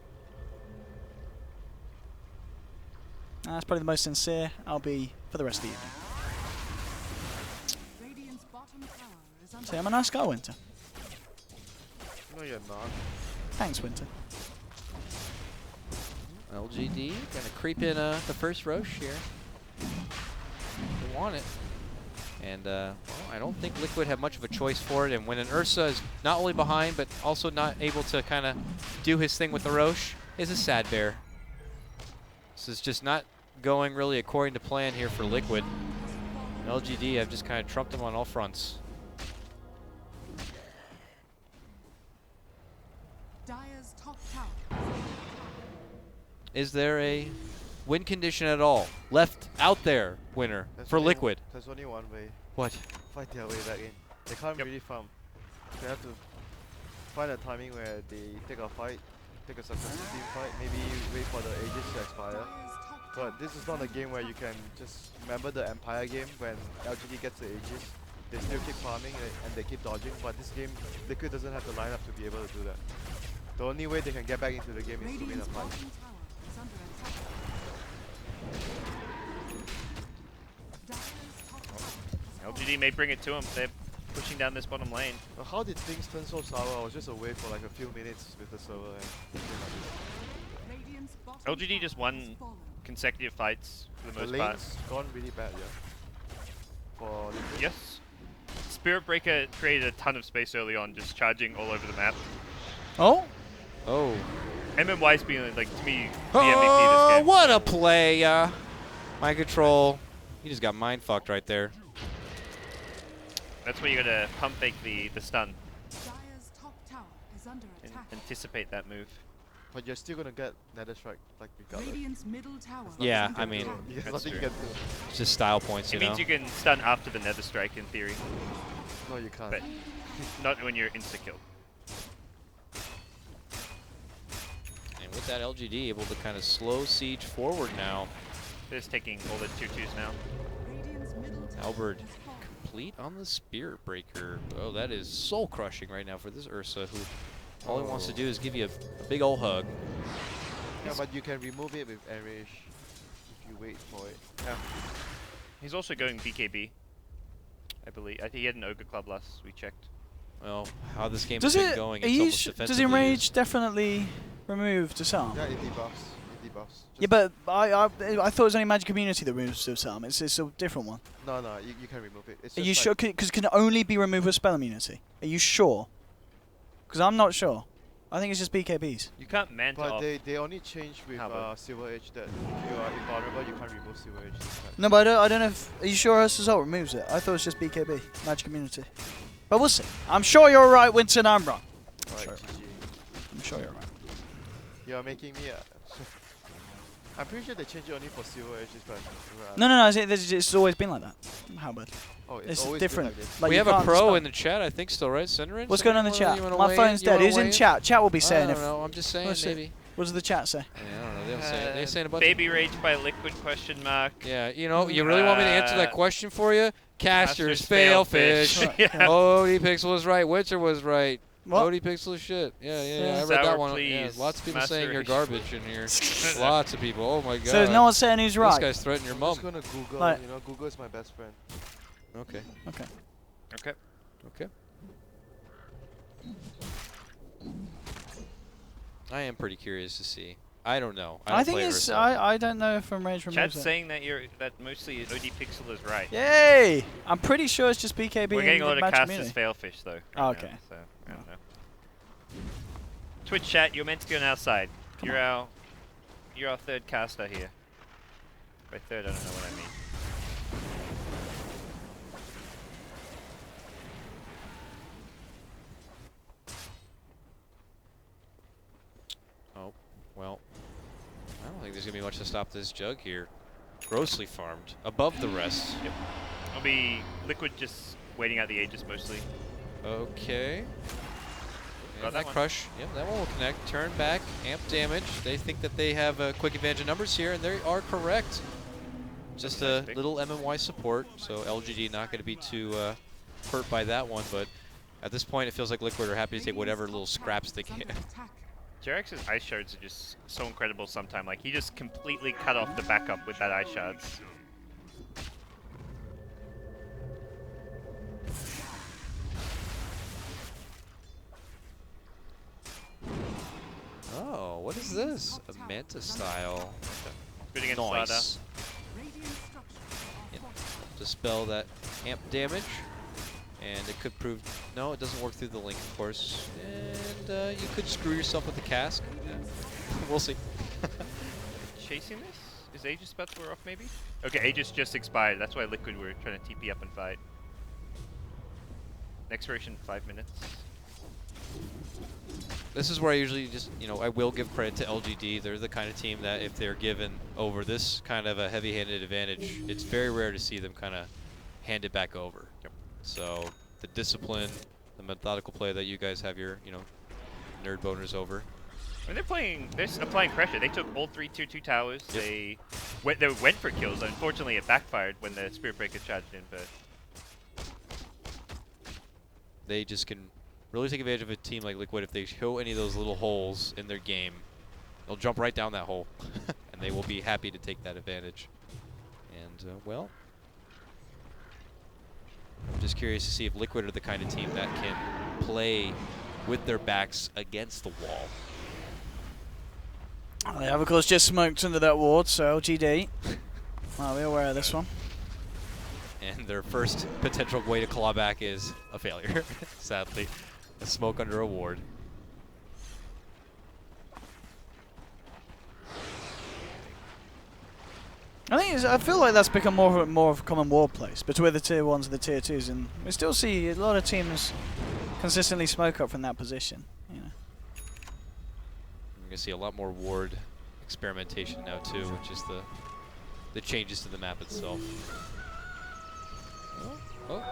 S3: That's probably the most sincere I'll be for the rest of the evening.
S4: Radiant's bottom tower is under
S3: So I'm a nice guy, Winter.
S5: No, you're not.
S3: Thanks, Winter.
S2: LGD gonna creep in the first Roche here. They want it. And well, I don't think Liquid have much of a choice for it. And when an Ursa is not only behind, but also not able to kind of do his thing with the Roche, is a sad bear. This is just not going really according to plan here for Liquid. LGD have just kind of trumped them on all fronts.
S4: Dire's top tower.
S2: Is there a win condition at all left out there, winner, for Liquid?
S5: There's only one way.
S2: What?
S5: Fight their way back in. They can't
S6: Yep.
S5: really farm. They have to find a timing where they take a fight, take a successful team fight, maybe wait for the Aegis to expire.
S4: Dire's top tower.
S5: But this is not a game where you can just remember the Empire game when LGD gets the Aegis. They still keep farming and they keep dodging, but this game, Liquid doesn't have the lineup to be able to do that. The only way they can get back into the game is to win a
S4: Radiant's
S5: fight.
S4: bottom tower is under attack. Dire's top tower is
S6: LGD may bring it to them. They're pushing down this bottom lane.
S5: But how did things turn so sour? I was just away for like a few minutes with the server and
S4: Radiant's bottom
S6: LGD
S4: tower
S6: just
S4: has
S6: won
S4: fallen.
S6: consecutive fights for the
S5: the
S6: most part.
S5: lane's gone really bad, yeah. For Liquid.
S6: Yes. Spirit Breaker created a ton of space early on, just charging all over the map.
S3: Oh,
S2: Oh.
S6: MMY's been like to me the MVP this game.
S2: What a play! Mind control. He just got mind fucked right there.
S6: That's where you gotta pump fake the stun
S4: Dire's top tower is under
S6: and
S4: attack.
S6: anticipate that move.
S5: But you're still gonna get Nether Strike like regardless.
S4: Radiant's middle tower.
S2: Yeah,
S4: is under
S2: I mean,
S4: attack.
S5: There's
S6: That's
S5: nothing you
S6: true.
S5: can do.
S2: It's just style points, you
S6: It
S2: know.
S6: means you can stun after the Nether Strike in theory,
S5: No, you can't.
S6: but not when you're insta-killed.
S2: And with that LGD able to kind of slow siege forward now.
S6: They're just taking all the 2-2s now.
S4: Radiant's middle tower
S2: Albert
S4: has fallen.
S2: complete on the Spirit Breaker. Oh, that is soul crushing right now for this Ursa, who all he wants to do is give you a big ol' hug.
S5: Yeah, but you can remove it with Enrage. you wait for it. Yeah.
S6: He's also going BKB. I believe. I think he had an Ogre Club last we checked.
S2: Well, how this game
S3: Does
S2: has been
S3: it?
S2: going,
S3: Are
S2: it's
S3: you
S2: almost
S3: does
S2: defensively
S3: enrage
S2: used.
S3: definitely remove disarm?
S5: Yeah, it debuffs. It debuffs.
S3: Yeah, but I thought it was only Magic Community that removes disarm. It's a different one.
S5: No, you can remove it. It's
S3: Are
S5: just
S3: you
S5: like
S3: sure? Because it can only be removed with spell immunity. Are you sure? Because I'm not sure. I think it's just BKBs.
S6: You can't manta
S5: But
S6: off.
S5: they only change with
S6: Halberd.
S5: Silver Edge that if you are invulnerable, you can't remove Silver Edge this time.
S3: No, but I don't know if... Are you sure Ursus Result removes it? I thought it was just BKB, Magic Immunity. But we'll see. I'm sure you're right, Winston. I'm wrong.
S5: Alright,
S3: Sure.
S5: GG.
S3: I'm sure you're right.
S5: You're making me I'm pretty sure they changed it only for Silver Edges, but...
S3: No. It's always been like that. How bad?
S5: Oh,
S3: It's
S5: always
S3: different.
S5: been like this.
S3: Like,
S2: We
S3: you
S2: have a
S3: can't
S2: pro
S3: spell.
S2: in the chat, I think, still, right? Cinderin?
S3: What's going on in the chat? My phone's dead. Who's in chat? Chat will be saying
S2: I
S3: if...
S2: don't know. I'm just saying,
S3: Let's see.
S2: maybe.
S3: What does the chat say?
S2: Yeah, I don't know. They're saying a bunch.
S6: Baby Rage by Liquid question mark.
S2: Yeah, you know, you really want me to answer that question for you? Casters fail fish.
S3: Right, yeah.
S2: OD Pixel was right. Witcher was right.
S3: What?
S2: OD Pixel is shit. Yeah. I read
S6: Sour
S2: that one. Yeah,
S6: please.
S2: lots of people saying you're
S6: Maceration.
S2: garbage in here. Lots of people. Oh my god.
S3: So no one's saying who's
S2: This
S3: right.
S2: guy's threatening your
S5: I'm
S2: mum.
S5: just gonna Google,
S3: Like-
S5: you know, Google is my best friend.
S2: Okay.
S3: Okay.
S6: Okay.
S2: I am pretty curious to see. I don't know.
S3: I
S2: don't
S3: think
S2: play
S3: it's...
S2: Ursa.
S3: I don't know if Enrage removes
S6: Chat's
S3: it.
S6: saying that mostly OD Pixel is right.
S3: Yay! I'm pretty sure it's just BKB
S6: We're getting a lot
S3: and
S6: of
S3: Magic
S6: casters
S3: Immunity.
S6: fail fish though.
S3: Oh,
S6: right
S3: okay.
S6: now, so I don't know. Twitch chat, you're meant to be on our side.
S3: Come
S6: You're our third caster here. By third, I don't know what I mean.
S2: Oh, well. I don't think there's going to be much to stop this jug here. Grossly farmed. Above the rest.
S6: Yep. I'll be Liquid just waiting out the Aegis mostly.
S2: Okay.
S6: Got
S2: And
S6: that
S2: that
S6: one.
S2: crush. Yep, that one will connect. Turn back. Amp damage. They think that they have a quick advantage of numbers here, and they are correct. Just
S6: That's
S2: a
S6: nice pick.
S2: little MMY support, so LGD not going to be too hurt by that one, but at this point it feels like Liquid are happy to take whatever little scraps they can.
S6: Jerax's ice shards are just so incredible sometimes. Like, he just completely cut off the backup with that ice shards.
S2: Oh, what is this? A Manta style.
S6: Good against
S2: Nice.
S6: Sada.
S2: Yep. Dispel that amp damage. And it could prove... No, it doesn't work through the link, of course. And you could screw yourself with the cask. Yeah. We'll see.
S6: Chasing this? Is Aegis about to wear off maybe? Okay, Aegis just expired. That's why Liquid were trying to TP up and fight. Expiration 5 minutes.
S2: This is where I usually just, I will give credit to LGD. They're the kind of team that if they're given over this kind of a heavy-handed advantage, it's very rare to see them kind of hand it back over.
S6: Yep.
S2: So the discipline, the methodical play that you guys have your, nerd boners over.
S6: When they're applying pressure. They took all 3 tier 2 towers.
S2: Yep.
S6: They went for kills. Unfortunately, it backfired when the Spirit Breaker charged in, but
S2: They just can really take advantage of a team like Liquid. If they show any of those little holes in their game, they'll jump right down that hole, and they will be happy to take that advantage. And, well, I'm just curious to see if Liquid are the kind of team that can play with their backs against the wall.
S3: They have, of course, just smoked under that ward, so LGD. Well, we're aware of this one.
S2: And their first potential way to claw back is a failure, sadly. A smoke under a ward.
S3: I feel like that's become more of a common ward place between the tier 1s and the tier 2s, and we still see a lot of teams consistently smoke up from that position.
S2: You're going to see a lot more ward experimentation now too, which is the changes to the map itself. Oh.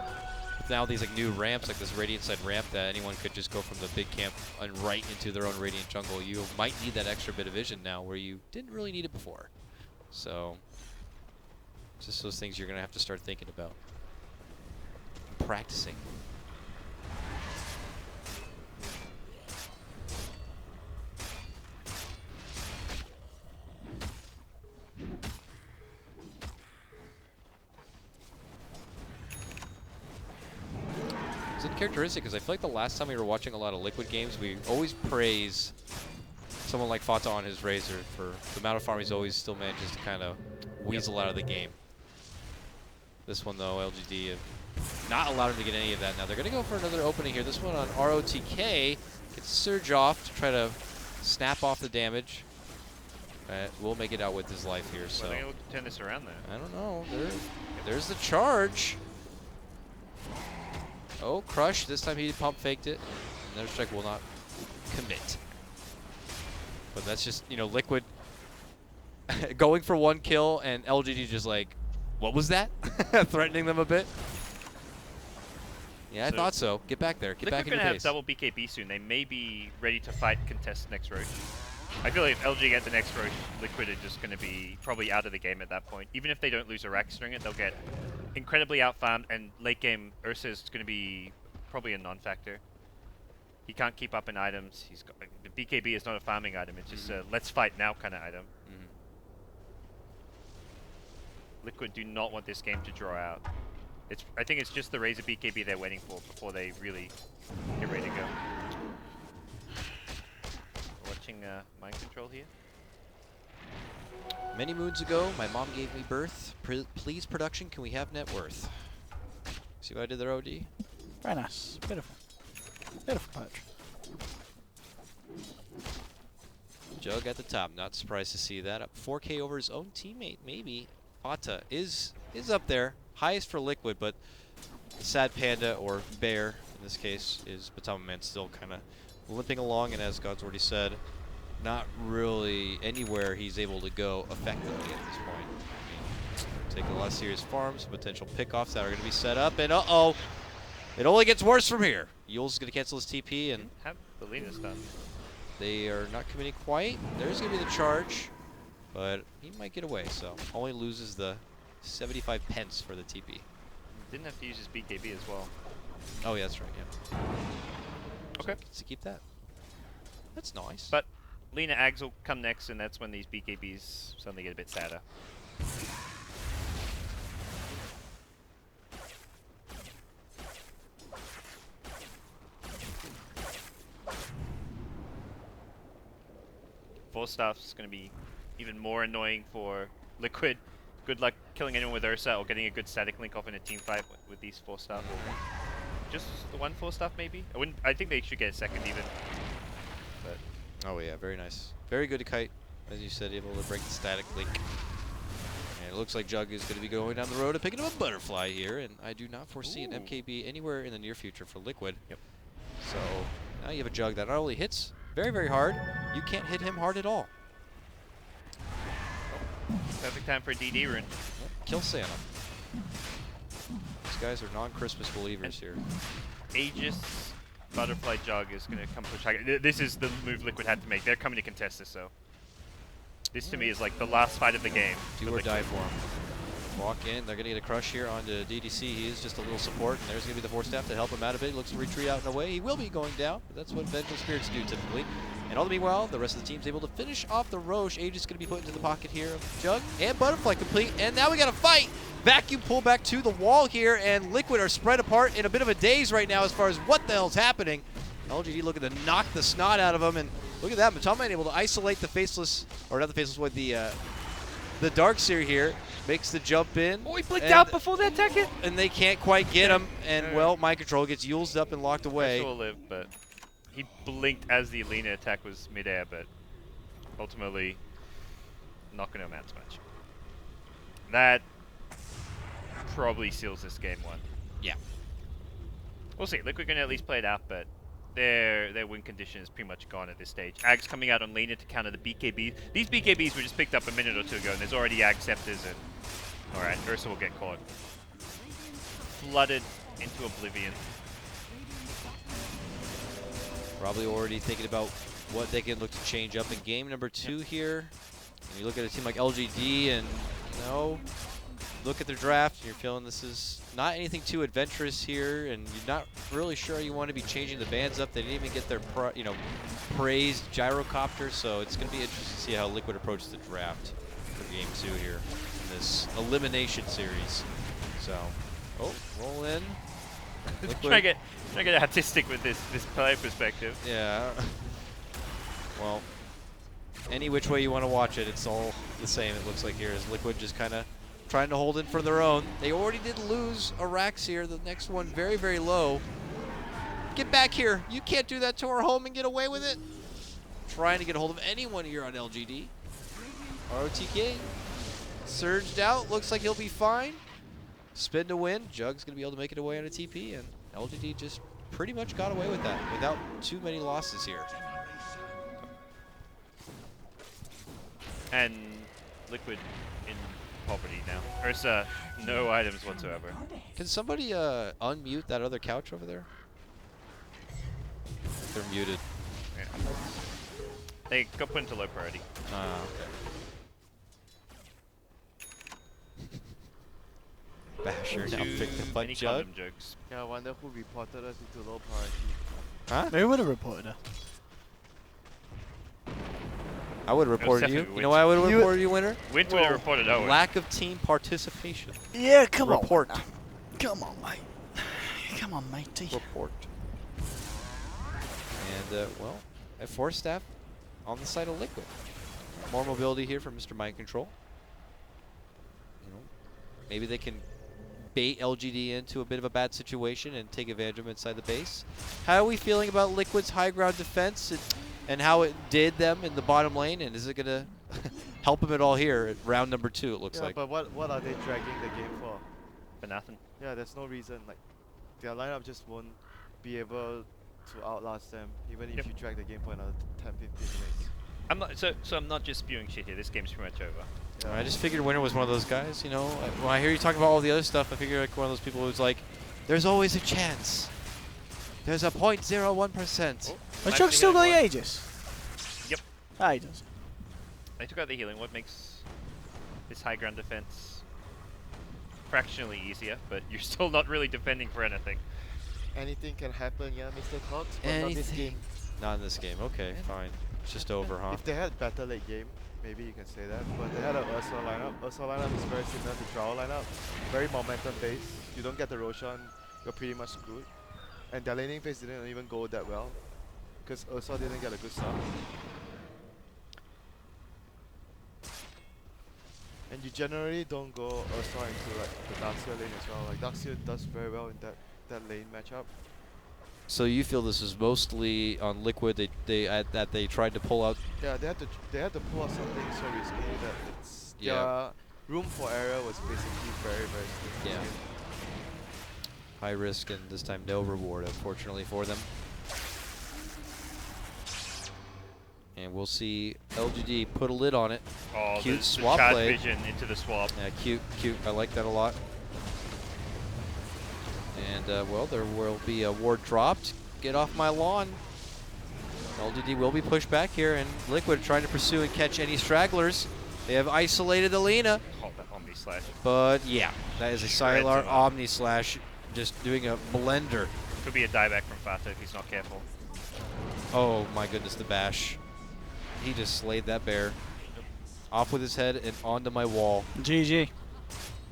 S2: With now these new ramps, like this Radiant side ramp, that anyone could just go from the big camp and right into their own Radiant jungle. You might need that extra bit of vision now where you didn't really need it before. So, just those things you're going to have to start thinking about. And practicing. It's uncharacteristic because I feel like the last time we were watching a lot of Liquid games, we always praise someone like Fata on his Razor for the amount of farm he's always still manages to kind of weasel out of the game. This one, though, LGD have not allowed him to get any of that. Now they're going to go for another opening here. This one on ROTK. Gets Surge off to try to snap off the damage. Will make it out with his life here. So
S6: Well, they're going to turn this around there.
S2: I don't know. There's the charge. Oh, Crush. This time he pump faked it. Another strike will not commit. But that's just, you know, Liquid going for one kill and LGD just like, what was that? Threatening them a bit. Yeah, I thought so. Get back there. Get back in your
S6: Liquid
S2: base.
S6: going to have double BKB soon. They may be ready to fight contest next Roche. I feel like if LG get the next Roche, Liquid are just going to be probably out of the game at that point. Even if they don't lose a Rax during it, they'll get incredibly outfarmed, and late game Ursa is going to be probably a non-factor. He can't keep up in items. He's got, the BKB is not a farming item. It's just a let's fight now kind of item. Liquid do not want this game to draw out. I think it's just the Razor BKB they're waiting for before they really get ready to go. Watching mind control here.
S2: Many moons ago, my mom gave me birth. Please, production, can we have net worth? See what I did there, OD?
S3: Very nice. Beautiful. Beautiful patch.
S2: Jug at the top. Not surprised to see that. Up 4K over his own teammate, maybe. Fata is up there. Highest for Liquid, but Sad Panda, or Bear in this case, is Batama Man still kind of limping along, and as God's already said, not really anywhere he's able to go effectively at this point. Take a lot of serious farms, potential pickoffs that are going to be set up, and uh-oh, it only gets worse from here. Yule's going to cancel his TP, and
S6: Have the leader stuff.
S2: they are not committing quite. There's going to be the charge, but he might get away, so only loses the 75 pence for the TP.
S6: Didn't have to use his BKB as well.
S2: Oh, yeah, that's right, yeah.
S6: Okay.
S2: So gets to keep that. That's nice.
S6: But Lena Ags will come next, and that's when these BKBs suddenly get a bit sadder. Four staff's going to be even more annoying for Liquid. Good luck killing anyone with Ursa or getting a good static link off in a team fight with these 4 staff. Just the 1 4 staff maybe? I think they should get a second even. But
S2: Oh yeah, very nice. Very good to kite, as you said, able to break the static link. And it looks like Jug is going to be going down the road and picking up a butterfly here, and I do not foresee an MKB anywhere in the near future for Liquid.
S6: Yep.
S2: So now you have a Jug that not only hits very, very hard, you can't hit him hard at all.
S6: perfect time for a DD rune.
S2: Kill Santa. These guys are non-Christmas believers here.
S6: Aegis Butterfly Jug is going to come push high. This is the move Liquid had to make. They're coming to contest this, so. This to me is like the last fight of the game.
S2: Do or die for him. Walk in, they're going to get a crush here onto DDC. He is just a little support, and there's going to be the 4-staff to help him out a bit. He looks to retreat out and away. He will be going down, but that's what Vengeful Spirits do typically. And all the meanwhile, the rest of the team's able to finish off the Roche. Aegis going to be put into the pocket here of Jug, and Butterfly complete. And now we got a fight. Vacuum pull back to the wall here, and Liquid are spread apart in a bit of a daze right now as far as what the hell's happening. LGD looking to knock the snot out of him, and look at that. Matama able to isolate the Faceless, or not the Faceless, with the Darkseer here. Makes the jump in.
S6: Oh, he blinked out before they attack it.
S2: And they can't quite get him. And, well, Mind Control gets Yulesed up and locked away.
S6: Will live, but he blinked as the Alina attack was midair, but ultimately not going to amount to much. That probably seals this game one.
S2: Yeah.
S6: We'll see. Liquid going to at least play it out, but their win condition is pretty much gone at this stage. Ag's coming out on Lena to counter the BKBs. These BKBs were just picked up a minute or two ago, and there's already Ag Scepters, and alright, Ursa will get caught. Flooded into oblivion.
S2: Probably already thinking about what they can look to change up in game number 2 here. And you look at a team like LGD, and look at their draft, and you're feeling this is not anything too adventurous here, and you're not really sure you want to be changing the bands up. They didn't even get their praised gyrocopter, so it's going to be interesting to see how Liquid approaches the draft for game 2 here in this elimination series. So, roll in.
S6: try to get artistic with this player perspective.
S2: Yeah. Well, any which way you want to watch it, it's all the same. It looks like here is Liquid just kind of trying to hold in for their own. They already did lose a Rax here. The next one very, very low. Get back here. You can't do that to our home and get away with it. Trying to get a hold of anyone here on LGD. ROTK surged out. Looks like he'll be fine. Spin to win. Jug's going to be able to make it away on a TP, and LGD just pretty much got away with that without too many losses here.
S6: And Liquid in poverty now. Ursa, no items whatsoever.
S2: Can somebody unmute that other couch over there? They're muted.
S6: Yeah. They got put into low priority.
S2: Okay. Basher now
S6: Too
S2: picked the fight
S6: many
S2: Jug.
S6: condom jokes.
S5: Yeah, I wonder who reported us into low priority.
S2: Huh?
S3: Who would have reported her?
S2: I would have reported you.
S6: definitely
S2: You know why I would have
S3: You-
S2: reported you, winner?
S6: Went would have reported Owen.
S2: Lack of team participation.
S3: Yeah, come
S2: Report.
S3: on. Come on, mate. Come on, matey.
S2: Report. And, well, at Force Staff on the side of Liquid. More mobility here from Mr. Mind Control. You know, maybe they can bait LGD into a bit of a bad situation and take advantage of them inside the base. How are we feeling about Liquid's high ground defense and how it did them in the bottom lane? And is it going to help them at all here at round number 2, it looks
S5: Yeah,
S2: like?
S5: but what are they dragging the game for?
S6: For nothing.
S5: Yeah, there's no reason. Like, their lineup just won't be able to outlast them, even if
S6: Yep.
S5: you drag the game for another 10-15 minutes.
S6: I'm not so I'm not just spewing shit here. This game's pretty much over.
S5: Yeah.
S2: I just figured Winner was one of those guys, you know. When I hear you talk about all the other stuff, I figure like one of those people who's like, there's always a chance. There's a 0.01%.
S6: Oh,
S3: But
S6: nice
S3: Jug's still got
S6: healing
S3: the
S6: one.
S3: Aegis.
S6: Yep.
S3: Ah, he does.
S6: They took out the healing. What makes this high ground defense fractionally easier, but you're still not really defending for anything.
S5: Anything can happen, yeah, Mr. Cox, but not this
S2: Anything.
S5: game.
S2: Not in this game. Okay, fine. It's just over, huh?
S5: If they had better late game, maybe you can say that. But they had a Ursa lineup. Ursa lineup is very similar to Drow lineup. Very momentum based. You don't get the Roshan, you're pretty much screwed. And their laning phase didn't even go that well, because Ursa didn't get a good start. And you generally don't go Ursa into like the Darkseer lane as well. Like Darkseer does very well in that lane matchup.
S2: So you feel this is mostly on Liquid? That they tried to pull out.
S5: Yeah, they had to pull out something so risky that it's
S2: Yeah.
S5: their room for error was basically very very slim.
S2: Yeah. High risk and this time no reward, unfortunately for them. And we'll see LGD put a lid on it.
S6: Oh,
S2: Cute
S6: the
S2: swap
S6: charge
S2: play.
S6: vision into the swap.
S2: Yeah, cute, cute. I like that a lot. And, well, there will be a ward dropped. Get off my lawn. LGD will be pushed back here, and Liquid trying to pursue and catch any stragglers. They have isolated Alina,
S6: Oh, that Omni Slash.
S2: but yeah, that is a
S6: Shreds
S2: Sylar
S6: him up.
S2: Omni Slash just doing a blender.
S6: Could be a dieback from Fata if he's not careful.
S2: Oh my goodness, the bash. He just slayed that bear. Off with his head and onto my wall.
S3: GG.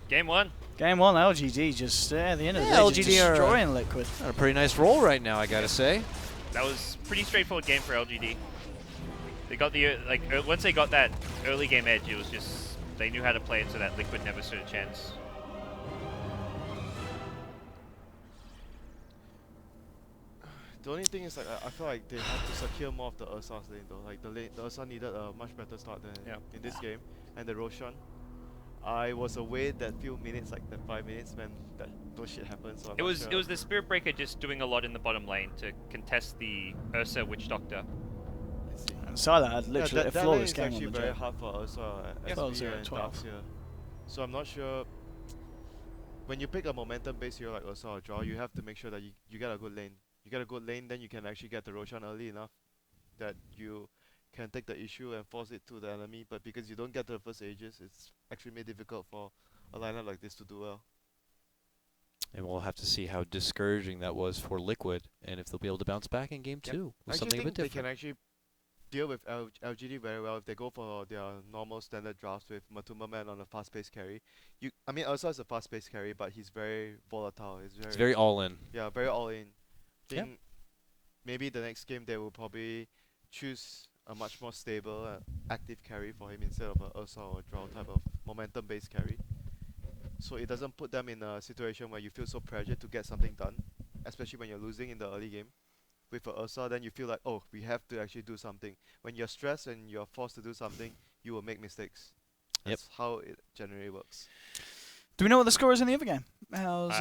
S6: Game 1.
S3: Game 1, LGD just at the end of the
S2: Yeah,
S3: day,
S2: LGD
S3: just
S2: are,
S3: destroying Liquid.
S2: On a pretty nice roll right now, I gotta say.
S6: That was pretty straightforward game for LGD. They got the once they got that early game edge, it was just they knew how to play it so that Liquid never stood a chance.
S5: The only thing is like I feel like they have to secure more of the Ursa's lane though. Like the Ursa needed a much better start than in this game. And the Roshan, I was away that few minutes, like that 5 minutes when that those shit happened. So I'm
S6: It
S5: not
S6: was
S5: sure.
S6: it was the Spirit Breaker just doing a lot in the bottom lane to contest the Ursa Witch Doctor.
S5: I see.
S3: And Sylar had literally
S5: that
S3: a
S5: lane
S3: flawless
S5: is
S3: game on
S5: actually
S3: the
S5: very
S3: jet.
S5: hard for Ursa,
S6: Yeah.
S5: SB
S3: 12-0,
S5: and
S3: 12.
S5: Darkseer. So I'm not sure. When you pick a momentum-based hero like Ursa or Draw, you have to make sure that you get a good lane. You get a good lane, then you can actually get the Roshan early enough that you can take the issue and force it to the enemy. But because you don't get the first ages, it's actually made difficult for a lineup like this to do well.
S2: And we'll have to see how discouraging that was for Liquid and if they'll be able to bounce back in game 2 with
S5: I actually
S2: something a
S5: think
S2: bit
S5: they can
S2: different.
S5: actually deal with LGD very well if they go for their normal standard drafts with Matuma Man on a fast-paced carry. I mean, Ursa is a fast-paced carry, but he's very volatile.
S2: It's very all in.
S5: Yeah, very all-in.
S3: Yeah.
S5: Think maybe the next game they will probably choose a much more stable, active carry for him instead of a Ursa or a Drow type of momentum-based carry. So it doesn't put them in a situation where you feel so pressured to get something done, especially when you're losing in the early game. With a Ursa, then you feel like, oh, we have to actually do something. When you're stressed and you're forced to do something, you will make mistakes.
S2: Yep.
S5: That's how it generally works.
S3: Do we know what the score is in the other game? How's